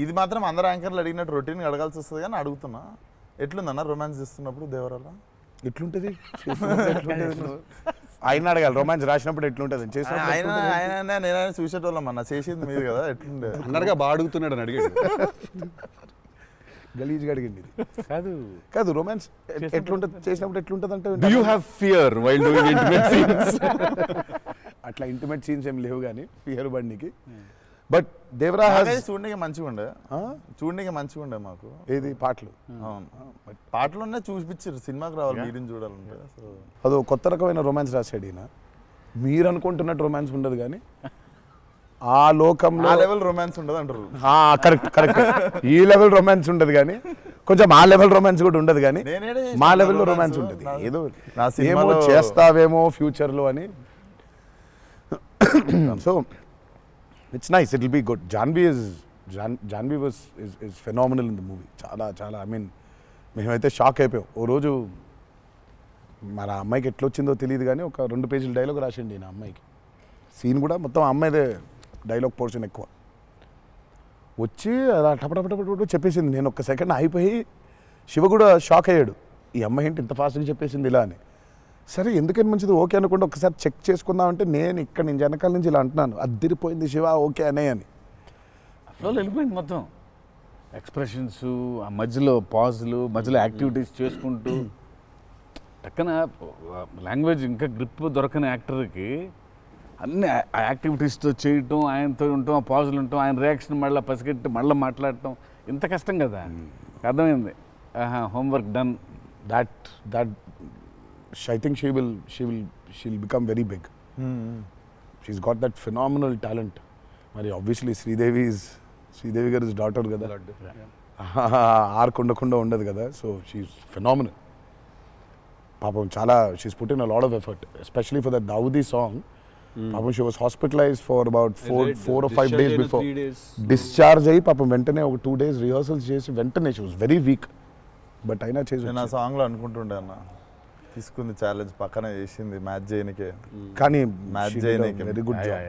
ఇది మాత్రం అందరు యాంకర్లు అడిగినట్టు రొటీన్గా అడగాల్సి వస్తుంది కానీ అడుగుతున్నా, ఎట్లుందన్న రొమాన్స్ చేస్తున్నప్పుడు దేవరాల? ఎట్లుంటుంది ఆయన అడగాలి. రొమాన్స్ రాసినప్పుడు ఎట్లుంటుంది ఆయన నేనైనా చూసేటోళ్ళం అన్న, చేసింది మీరు కదా, ఎట్లుండే అన్నట్టుగా బాగా అడుగుతున్నాడు అని అడిగాడు. గలీజ్గా అడిగింది కాదు కాదు. రొమాన్స్ ఎట్లుంటుంది చేసినప్పుడు ఎట్లుంటుంది అంటే Do you have fear while doing intimate scenes? అట్లా ఇంటిమేట్ సీన్స్ ఏం లేవు కానీ ఫియర్ బండికి. బట్ దేవరా చూడడానికి మంచిగా ఉండే, చూడడానికి మంచిగా ఉండే మాకు. ఏది పాటలు? అవును, పాటలున్నా చూపించారు, సినిమాకి రావాలి మీరిని చూడాలంటే. సో అదో కొత్త రకమైన రొమాన్స్ రాశాడు ఈయన. మీరు అనుకుంటున్నట్టు రొమాన్స్ ఉండదు కానీ ఆ లోకంలో ఆ లెవెల్ రొమాన్స్ ఉండదు అంటారు. Correct correct. ఈ లెవెల్ రొమాన్స్ ఉండదు కానీ కొంచెం ఆ లెవెల్ రొమాన్స్ కూడా ఉండదు కానీ మా లెవెల్లో రొమాన్స్ ఉంటుంది. ఏదో ఏమో చేస్తావేమో ఫ్యూచర్లో అని. So it's nice, it will be good. Janhvi was is phenomenal in the movie. చాలా చాలా ఐ మీన్ మేమైతే షాక్ అయిపోయాం. ఓ రోజు మన అమ్మాయికి ఎట్లా వచ్చిందో తెలియదు కానీ ఒక 2 పేజీల డైలాగ్ రాసిండి నా అమ్మాయికి. సీన్ కూడా మొత్తం అమ్మాయిదే డైలాగ్ పోర్షన్ ఎక్కువ. వచ్చి అలా టపటపటపట చెప్పేసింది. నేను ఒక్క సెకండ్ అయిపోయి శివ కూడా షాక్ అయ్యాడు, ఈ అమ్మాయి ఏంటి ఇంత ఫాస్ట్గా చెప్పేసింది ఇలా అని. సరే ఎందుకని మంచిది ఓకే అనుకుంటే ఒకసారి చెక్ చేసుకుందామంటే నేను ఇక్కడ నుంచి వెనకాల నుంచి ఇలా అంటున్నాను, అద్దిరిపోయింది శివ ఓకే అనే అని. ఫ్లో వెళ్ళిపోయింది మొత్తం. ఎక్స్ప్రెషన్స్, ఆ మధ్యలో పాజులు, మధ్యలో యాక్టివిటీస్ చేసుకుంటూ టక్కన లాంగ్వేజ్ ఇంకా గ్రిప్ దొరకని యాక్టర్కి అన్ని యాక్టివిటీస్తో చేయటం, ఆయనతో ఉండటం, ఆ పాజులు ఉండటం, ఆయన రియాక్షన్ మళ్ళీ పసిగట్టి మళ్ళీ మాట్లాడటం ఇంత కష్టం కదా. అర్థమైంది. Homework done. That I think she'll become very big. She's got that phenomenal talent. Mari obviously Sridevi garu's daughter kada. Arc undakunda undadu kada. So she's phenomenal. Papam chala she's put in a lot of effort, especially for that Dawoodi song. Papam she was hospitalized for about 4 or 5 days before. Discharge ayi papam ventane oka 2 days rehearsals chesi ventane she was very weak. But aina chesi నేను ఆ song లో అనుకుంటుండే అన్న, తీసుకుంది challenge పక్కన చేసింది match చేయనికే. కానీ match చేయనికే very good job.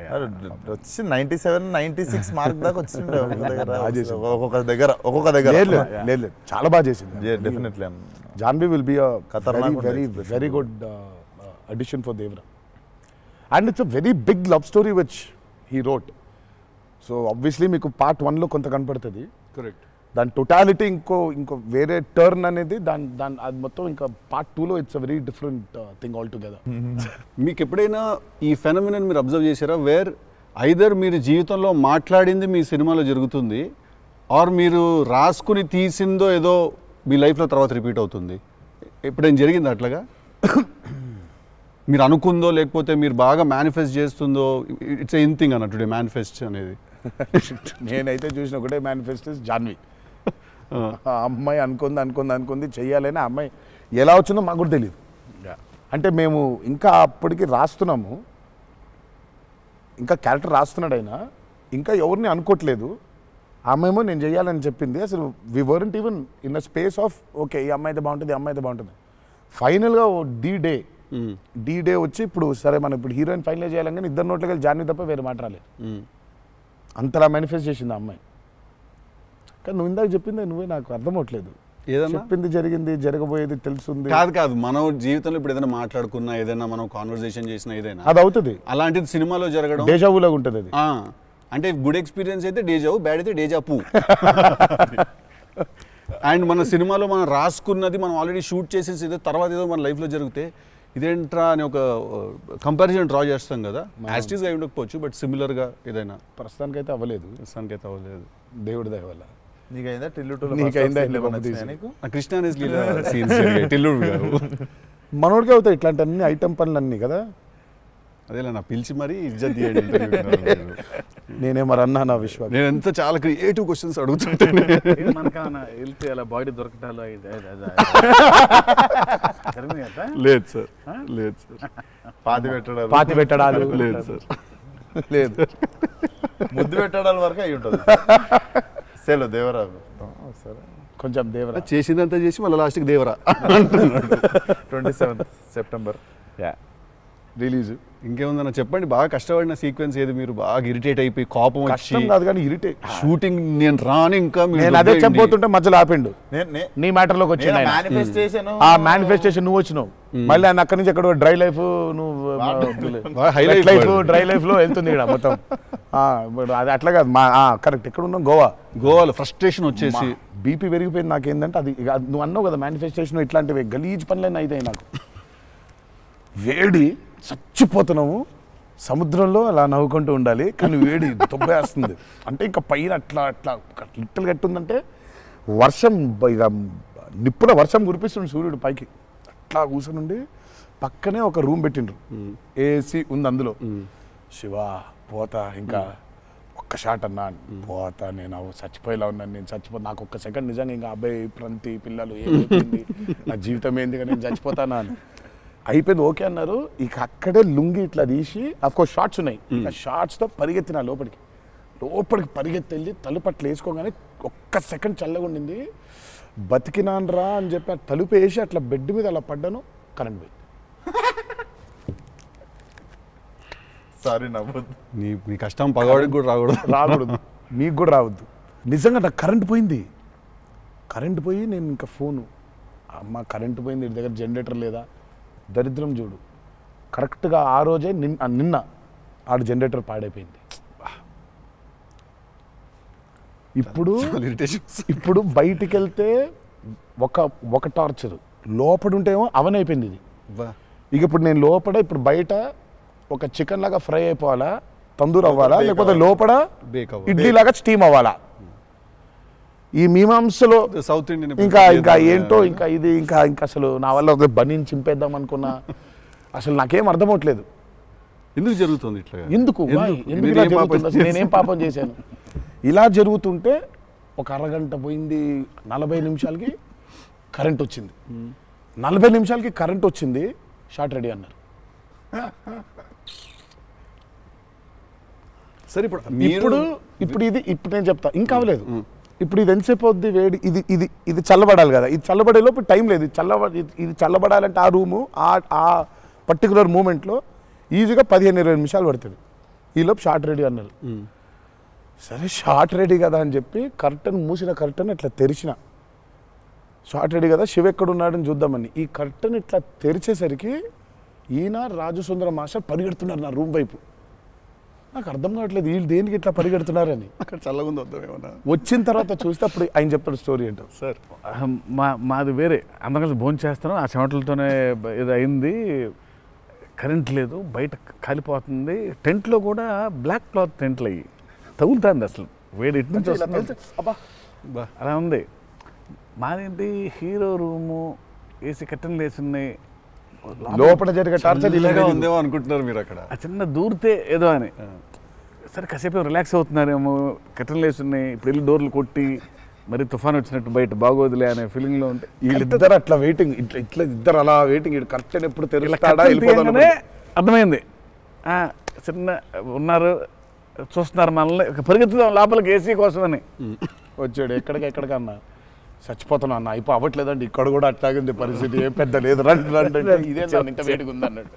వచ్చి 97, 96 mark దాకా వచ్చిండే ఒక్కొక్క దగ్గర. లేదు చాలా బాగా చేసింది. Definitely Janhvi will be very good addition for Devra. And it's a very big love story which he wrote. So obviously మీకు పార్ట్ 1 లో కొంత కనపడుతుంది. కరెక్ట్. దాని టోటాలిటీ ఇంకో వేరే టర్న్ అనేది దాని అది మొత్తం ఇంకా పార్ట్ 2లో it's a very different thing all together. మీకు ఎప్పుడైనా ఈ ఫెనోమినన్ మీరు అబ్జర్వ్ చేశారా, వేర్ ఐదర్ మీరు జీవితంలో మాట్లాడింది మీ సినిమాలో జరుగుతుంది, ఆర్ మీరు రాసుకుని తీసిందో ఏదో మీ లైఫ్లో తర్వాత రిపీట్ అవుతుంది? ఎప్పుడైనా జరిగింది అట్లాగా? మీరు అనుకుందో లేకపోతే మీరు బాగా మేనిఫెస్ట్ చేస్తుందో? ఇట్స్ ఎన్ థింగ్ అన్నట్టు మేనిఫెస్ట్ అనేది. నేనైతే చూసిన ఒకటే మేనిఫెస్ట్ జాన్వీ. ఆ అమ్మాయి అనుకుంది చెయ్యాలని. ఆ అమ్మాయి ఎలా వచ్చిందో మాకు కూడా తెలియదు. అంటే మేము ఇంకా అప్పటికి రాస్తున్నాము, ఇంకా క్యారెక్టర్ రాస్తున్నాడు ఆయన, ఇంకా ఎవరిని అనుకోవట్లేదు. ఆ అమ్మాయేమో నేను చెయ్యాలని చెప్పింది. అసలు we weren't even in a space of okay ఈ అమ్మాయి అయితే బాగుంటుంది. ఫైనల్గా డీ డే వచ్చి ఇప్పుడు సరే మనం ఇప్పుడు హీరోయిన్ ఫైనల్ చేయాలని, కానీ ఇద్దరు నోట్లకి వెళ్ళి జాన్వీ తప్ప వేరే మాట రాలేదు. అంతలా మేనిఫెస్ట్ చేసింది ఆ అమ్మాయి. కానీ నువ్వు ఇందాక చెప్పింది నువ్వే నాకు అర్థం అవట్లేదు. చెప్పింది జరిగింది, జరగబోయేది తెలుస్తుంది. కాదు మనం జీవితంలో ఇప్పుడు ఏదైనా మాట్లాడుకున్నా, ఏదైనా మనం కాన్వర్సేషన్ చేసినా ఏదైనా అది అవుతుంది. అలాంటిది సినిమాలో జరగడం డేజావులాగా ఉంటుంది అది. అంటే గుడ్ ఎక్స్పీరియన్స్ అయితే డేజావు, బ్యాడ్ అయితే డేజాపు. అండ్ మన సినిమాలో మనం రాసుకున్నది మనం ఆల్రెడీ షూట్ చేసేసి తర్వాత ఏదో మన లైఫ్లో జరిగితే ఇదేంట్రా అని ఒక కంపారిజన్ డ్రా చేస్తాం కదా. యాస్టీస్గా అయి ఉండకపోవచ్చు, బట్ సిమిలర్గా ఏదైనా. ప్రస్తుతానికైతే అవ్వలేదు. దేవుడి దయ వల్ల. నీకైందా కృష్ణ టిల్లుడు గారు మనోడికి అవుతాయి ఇట్లాంటి అన్ని ఐటమ్ పనులు అన్నీ కదా. అదేలా నా పిలిచి మరీ ఇజ్జత్ తీయండి. నేనే మరి అన్నా నా విశ్వాసం. నేను ఎంత చాలా క్రియేటివ్ క్వశ్చన్స్ అడుగుతుంటాను. వెళ్తే అలా బాడీ దొరకటాలు లేదు సార్, పాతి పెట్టడాలు లేదు సార్, లేదు ముద్దు పెట్టడాల వరకు అయి ఉంటుంది. సెలవు దేవరా సరే కొంచెం దేవరా చేసిందంతా చేసి మళ్ళీ లాస్ట్కి దేవరా. 27 September release. ఇంకేముందన్న చెప్పండి, బాగా కష్టపడిన సీక్వెన్స్ ఏది, మీరు బాగా ఇరిటేట్ అయిపోయి కోపం వచ్చి కష్టం కాదు కానీ ఇరిటేట్. షూటింగ్ నేను రాని ఇంకా మీరు నేను అదే దొబ్బేయండి. చెప్పబోతుంటే మధ్యలో ఆపిండు. నీ మ్యాటర్లోకి వచ్చింది ఆయన. మేనిఫెస్టేషన్ ఆ మేనిఫెస్టేషన్ నువ్వు వచ్చినావు, మళ్ళీ ఆయన అక్కడి నుంచి ఎక్కడ డ్రై లైఫ్ బాగా highlight లైఫ్ వాడు. డ్రై లైఫ్ లో వెళ్తుంది ఇక్కడ మొత్తం. అది అట్లా కాదు కరెక్ట్. ఎక్కడ ఉన్నాం? గోవాలో ఫ్రస్ట్రేషన్ వచ్చేసి బీపీ పెరిగిపోయింది నాకేందంటే అది నువ్వు అన్నావు కదా మేనిఫెస్టేషన్ ఇట్లాంటివి గలీజ్ పనులైనా అయితాయి నాకు. వేడి చచ్చిపోతున్నాము, సముద్రంలో అలా నవ్వుకుంటూ ఉండాలి కానీ వేడి తొబ్బేస్తుంది. అంటే ఇంకా పైన అట్లా అట్లా లిట్టలు కట్టుందంటే వర్షం ఇక నిప్పుల వర్షం కురిపిస్తుంది సూర్యుడు పైకి. అట్లా కూర్చొని పక్కనే ఒక రూమ్ పెట్టిండ్రు, ఏసీ ఉంది అందులో. శివ పోతా ఇంకా ఒక్క షాట్ అన్నా, పోతా నేను చచ్చిపోయేలా ఉన్నాను, నేను చచ్చిపోతా, నాకు ఒక్క సెకండ్ నిజంగా ఇంకా అబ్బాయి ప్రంతి పిల్లలు ఏమైపోయింది, నా జీవితం ఏంది, నేను చచ్చిపోతానా అని అయిపోయింది. ఓకే అన్నారు. ఇక అక్కడే లుంగి ఇట్లా తీసి అఫ్కోర్స్ షార్ట్స్ ఉన్నాయి, ఇక షార్ట్స్తో పరిగెత్తిన లోపలికి పరిగెత్తి వెళ్ళి తలుపు అట్లా వేసుకోగానే ఒక్క సెకండ్ చల్లగా ఉండింది. బతికినాన్రా అని చెప్పి ఆ తలుపు వేసి అట్లా బెడ్ మీద అలా పడ్డాను, కరెంట్ పోయింది. సారీ నవ్వద్దు. నీ కష్టం పగవాడికి కూడా రాకూడదు, మీకు కూడా రావద్దు. నిజంగా నాకు కరెంట్ పోయింది. కరెంట్ పోయి నేను ఇంకా ఫోను, అమ్మ కరెంట్ పోయింది, ఇంటి దగ్గర జనరేటర్ లేదా, దరిద్రం చూడు. కరెక్ట్గా ఆ రోజే నిన్న ఆడు జనరేటర్ పాడైపోయింది. ఇప్పుడు బయటికి వెళ్తే ఒక టార్చర్, లోపల ఉంటేమో అవన్ అయిపోయింది ఇది. ఇక ఇప్పుడు నేను లోపల ఇప్పుడు బయట ఒక చికెన్ లాగా ఫ్రై అయిపోవాలా, తందూరు అవ్వాలా, లేకపోతే లోపల ఇడ్లీ లాగా స్టీమ్ అవ్వాలా. ఈ మీమాంసలో సౌత్ ఇండియన్ ఇంకా ఏంటో ఇంకా ఇది ఇంకా అసలు నా వల్ల ఒక బనీని చింపేద్దాం అనుకున్నా, అసలు నాకేం అర్థం అవట్లేదు. ఎందుకు జరుగుతుంది ఇట్లా? ఎందుకు ఇలా జరుగుతుంది? అసలు నేనేం పాపం చేశాను? ఇలా జరుగుతుంటే ఒక అరగంట పోయింది, 40 నిమిషాలకి కరెంట్ వచ్చింది. 40 నిమిషాలకి కరెంట్ వచ్చింది, షార్ట్ రెడీ అన్నారు. సరే ఇప్పుడు నేను చెప్తా, ఇంకా అవ్వలేదు. ఇప్పుడు ఇది ఎంతసేపు అవుద్ది వేడి, ఇది చల్లబడాలి కదా, ఇది చల్లబడేలోపు టైం లేదు. ఇది చల్లబడాలంటే ఆ రూము ఆ పర్టికులర్ మూమెంట్లో ఈజీగా 15-20 నిమిషాలు పడుతుంది. ఈలోపు షార్ట్ రెడీ అన్నారు. సరే షార్ట్ రెడీ కదా అని చెప్పి మూసిన కర్టన్ ఇట్లా తెరిచిన, షార్ట్ రెడీ కదా శివ ఎక్కడున్నాడని చూద్దామని. ఈ కర్టన్ ఇట్లా తెరిచేసరికి ఈయన రాజసుందర మాస్టర్ పరిగెడుతున్నారు నా రూమ్ వైపు. నాకు అర్థం కావట్లేదు వీళ్ళు దేనికి ఇట్లా పరిగెడుతున్నారని. అక్కడ చల్లగా ఉంది వద్దామేమన్నా. వచ్చిన తర్వాత చూస్తే అప్పుడు ఆయన చెప్తాడు స్టోరీ ఏంటో. సార్ మాది వేరే, అందరం కలిసి భోజనం చేస్తున్నాం, ఆ చెమటలతోనే ఇది అయింది, కరెంట్ లేదు, బయట కాలిపోతుంది, టెంట్లో కూడా బ్లాక్ క్లాత్ టెంట్లు అయ్యి తగులుతుంది, అసలు వేడి ఇటు నుంచి వస్తుంది, అలా ఉంది. మాదేంటి హీరో రూము, ఏసీ కట్టెలు వేసి ఉన్నాయి, లోపల జరిగే టార్చర్ ఇలాగా ఉందేమో అనుకుంటున్నారు మీరు అక్కడ. ఆ చిన్న దూరితే ఏదో అని. సరే కాసేపు రిలాక్స్ అవుతున్నారేమో, కట్టెలు వేసి ఉన్నాయి, ఇప్పుడు వెళ్ళి డోర్లు కొట్టి మరి తుఫాన్ వచ్చినట్టు బయట బాగోదులే అనే ఫీలింగ్లో ఉంటే వీళ్ళిద్దరు అట్లా వెయిటింగ్, ఇట్లా ఇద్దరు అలా వెయిటింగ్, కర్టెన్ ఎప్పుడు తెరుస్తాడా అర్థమైంది. చిన్న ఉన్నారు చూస్తున్నారు మనల్ని, పరిగెత్తుదాం లోపలికి ఏసీ కోసమని వచ్చాడు. ఎక్కడికన్నా చచ్చిపోతున్నా అన్న, అయిపో అవ్వట్లేదండి, ఇక్కడ కూడా అట్లాగింది పరిస్థితి, ఏం పెద్ద లేదు, రండి ఇదే ఇంత వేడిగా ఉంది అన్నాడు.